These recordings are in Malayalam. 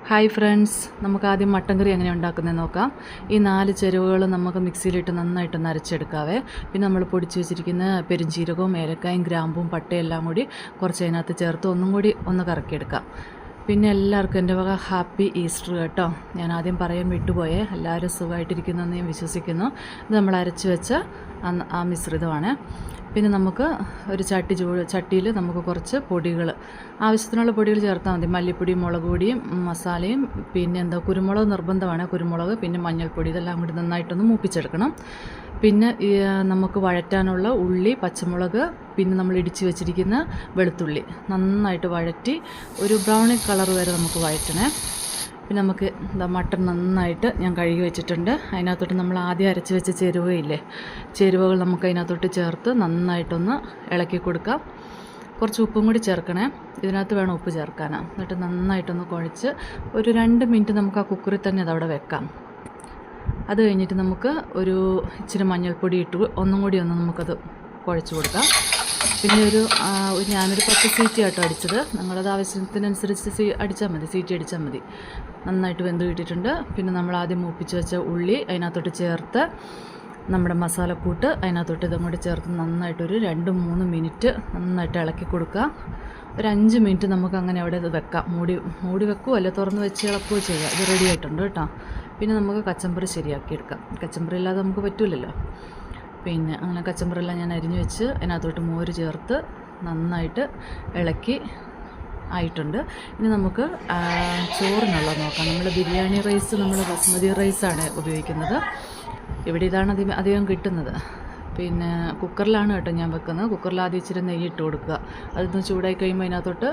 ഹായ് ഫ്രണ്ട്സ്, നമുക്ക് ആദ്യം മട്ടൻ കറി എങ്ങനെ ഉണ്ടാക്കുന്നതെന്ന് നോക്കാം. ഈ 4 ചേരുവകൾ നമുക്ക് മിക്സിയിലിട്ട് നന്നായിട്ടൊന്ന് അരച്ചെടുക്കാവേ. പിന്നെ നമ്മൾ പൊടിച്ച് വെച്ചിരിക്കുന്ന പെരുംജീരകവും ഏലക്കായും ഗ്രാമ്പും പട്ടയും എല്ലാം കൂടി കുറച്ച് അതിനകത്ത് ചേർത്ത് ഒന്നും കൂടി ഒന്ന് കറക്കിയെടുക്കാം. പിന്നെ എല്ലാവർക്കും എൻ്റെ വക ഹാപ്പി ഈസ്റ്റർ കേട്ടോ. ഞാൻ ആദ്യം പറയാൻ വിട്ടുപോയേ. എല്ലാവരും സുഖമായിട്ടിരിക്കുന്നെന്ന് ഞാൻ വിശ്വസിക്കുന്നു. ഇത് നമ്മൾ അരച്ച് വെച്ച ആ മിശ്രിതമാണ്. പിന്നെ നമുക്ക് ഒരു ചട്ടിയിൽ നമുക്ക് കുറച്ച് പൊടികൾ, ആവശ്യത്തിനുള്ള പൊടികൾ ചേർത്താൽ മതി. മല്ലിപ്പൊടിയും മുളക് പൊടിയും മസാലയും പിന്നെ കുരുമുളക് നിർബന്ധമാണ്. കുരുമുളക് പിന്നെ മഞ്ഞൾപ്പൊടി ഇതെല്ലാം കൂടി നന്നായിട്ടൊന്ന് മൂപ്പിച്ചെടുക്കണം. പിന്നെ നമുക്ക് വഴറ്റാനുള്ള ഉള്ളി, പച്ചമുളക്, പിന്നെ നമ്മൾ ഇടിച്ച് വെച്ചിരിക്കുന്ന വെളുത്തുള്ളി നന്നായിട്ട് വഴറ്റി ഒരു ബ്രൗണി കളർ വരെ നമുക്ക് വഴറ്റണേ. പിന്നെ നമുക്ക് മട്ടൺ നന്നായിട്ട് ഞാൻ കഴുകി വെച്ചിട്ടുണ്ട്. അതിനകത്തോട്ട് നമ്മൾ ആദ്യം അരച്ച് വെച്ച ചേരുവകൾ നമുക്ക് അതിനകത്തോട്ട് ചേർത്ത് നന്നായിട്ടൊന്ന് ഇളക്കി കൊടുക്കാം. കുറച്ച് ഉപ്പും കൂടി ചേർക്കണേ. ഇതിനകത്ത് വേണം ഉപ്പ് ചേർക്കാനാണ്. എന്നിട്ട് നന്നായിട്ടൊന്ന് കുഴച്ച് ഒരു 2 മിനിറ്റ് നമുക്ക് ആ കുക്കറിൽ തന്നെ അതവിടെ വെക്കാം. അത് കഴിഞ്ഞിട്ട് നമുക്ക് ഒരു ഇച്ചിരി മഞ്ഞൾപ്പൊടി ഇട്ട് ഒന്നും കൂടി നമുക്കത് കുഴച്ച് കൊടുക്കാം. പിന്നെ ഞാനൊരു 10 സീറ്റി ആട്ടോ അടിച്ചത്. നിങ്ങളത് ആവശ്യത്തിനനുസരിച്ച് അടിച്ചാൽ മതി, സീറ്റി അടിച്ചാൽ മതി. നന്നായിട്ട് വെന്ത് കിട്ടിയിട്ടുണ്ട്. പിന്നെ നമ്മൾ ആദ്യം മൂപ്പിച്ച് വെച്ച ഉള്ളി അതിനകത്തോട്ട് ചേർത്ത് നമ്മുടെ മസാലക്കൂട്ട് അതിനകത്തോട്ട് ഇതും കൂടി ചേർത്ത് നന്നായിട്ട് ഒരു 2-3 മിനിറ്റ് നന്നായിട്ട് ഇളക്കി കൊടുക്കുക. ഒരു 5 മിനിറ്റ് നമുക്ക് അങ്ങനെ അവിടെ ഇത് വെക്കാം. മൂടി വെക്കുകയോ അല്ല തുറന്ന് വെച്ച് ഇളക്കുകയോ ചെയ്യാം. ഇത് റെഡി ആയിട്ടുണ്ട് കേട്ടോ. പിന്നെ നമുക്ക് കച്ചമ്പറി ശരിയാക്കിയെടുക്കാം. കച്ചമ്പറി ഇല്ലാതെ നമുക്ക് പറ്റില്ലല്ലോ. പിന്നെ അങ്ങനെ കച്ചമ്പറെല്ലാം ഞാൻ അരിഞ്ഞ് വെച്ച് അതിനകത്തോട്ട് മോര് ചേർത്ത് നന്നായിട്ട് ഇളക്കി ആയിട്ടുണ്ട്. ഇനി നമുക്ക് ചോറിനുള്ള നോക്കാം. നമ്മൾ ബിരിയാണി റൈസ് നമ്മൾ ബസ്മതി റൈസാണ് ഉപയോഗിക്കുന്നത്. ഇവിടെ ഇതാണ് അധികം കിട്ടുന്നത്. പിന്നെ കുക്കറിലാണ് കേട്ടോ ഞാൻ വെക്കുന്നത്. കുക്കറിൽ ആദ്യം ഇച്ചിരി നെയ്യ് ഇട്ട് കൊടുക്കുക. അതൊന്ന് ചൂടായി കഴിയുമ്പോൾ അതിനകത്തോട്ട്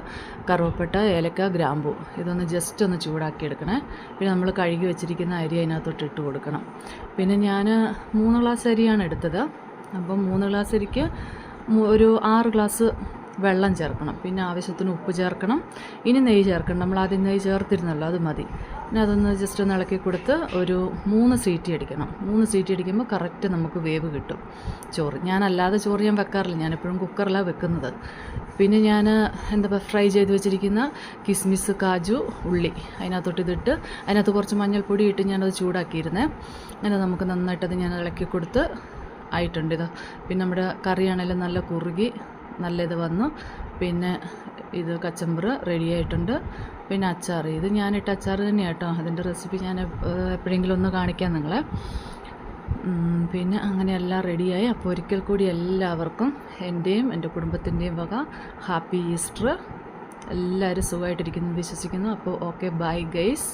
കറുവപ്പട്ട, ഏലക്ക, ഗ്രാമ്പൂ ഇതൊന്ന് ജസ്റ്റ് ഒന്ന് ചൂടാക്കി എടുക്കണേ. പിന്നെ നമ്മൾ കഴുകി വെച്ചിരിക്കുന്ന അരി അതിനകത്തോട്ട് ഇട്ട് കൊടുക്കണം. പിന്നെ ഞാൻ 3 ഗ്ലാസ് അരിയാണ് എടുത്തത്. അപ്പം 3 ഗ്ലാസ് അരിക്ക് ഒരു 6 ഗ്ലാസ് വെള്ളം ചേർക്കണം. പിന്നെ ആവശ്യത്തിന് ഉപ്പ് ചേർക്കണം. ഇനി നെയ്യ് ചേർക്കണം. നമ്മൾ ആദ്യം നെയ്യ് ചേർത്തിരുന്നല്ലോ, അത് മതി. പിന്നെ അതൊന്ന് ജസ്റ്റ് ഒന്ന് ഇളക്കി കൊടുത്ത് ഒരു 3 സീറ്റി അടിക്കണം. 3 സീറ്റി അടിക്കുമ്പോൾ കറക്റ്റ് നമുക്ക് വേവ് കിട്ടും ചോറ്. ഞാനല്ലാതെ ചോറ് ഞാൻ വെക്കാറില്ല. ഞാനെപ്പോഴും കുക്കറിലാണ് വെക്കുന്നത്. പിന്നെ ഞാൻ ഫ്രൈ ചെയ്ത് വെച്ചിരിക്കുന്ന കിസ്മിസ്, കാജു, ഉള്ളി അതിനകത്തോട്ട് ഇതിട്ട് അതിനകത്ത് കുറച്ച് മഞ്ഞൾപ്പൊടി ഇട്ട് ഞാനത് ചൂടാക്കിയിരുന്നേ. അങ്ങനെ നമുക്ക് നന്നായിട്ടത് ഞാൻ ഇളക്കി കൊടുത്ത് ആയിട്ടുണ്ട് ഇത്. പിന്നെ നമ്മുടെ കറിയാണെങ്കിലും നല്ല കുറുകി നല്ല ഇത് വന്നു. പിന്നെ ഇത് കച്ചമ്പർ റെഡി ആയിട്ടുണ്ട്. പിന്നെ അച്ചാർ, ഇത് ഞാനിട്ട അച്ചാർ തന്നെയാണ് കേട്ടോ. അതിൻ്റെ റെസിപ്പി ഞാൻ എപ്പോഴെങ്കിലും ഒന്ന് കാണിക്കാം നിങ്ങളെ. പിന്നെ അങ്ങനെ എല്ലാം റെഡിയായി. അപ്പോൾ ഒരിക്കൽ കൂടി എല്ലാവർക്കും എൻ്റെയും എൻ്റെ കുടുംബത്തിൻ്റെയും വക ഹാപ്പി ഈസ്റ്റർ. എല്ലാവരും സുഖമായിട്ടിരിക്കുന്നു വിശ്വസിക്കുന്നു. അപ്പോൾ ഓക്കെ, ബൈ ഗൈസ്.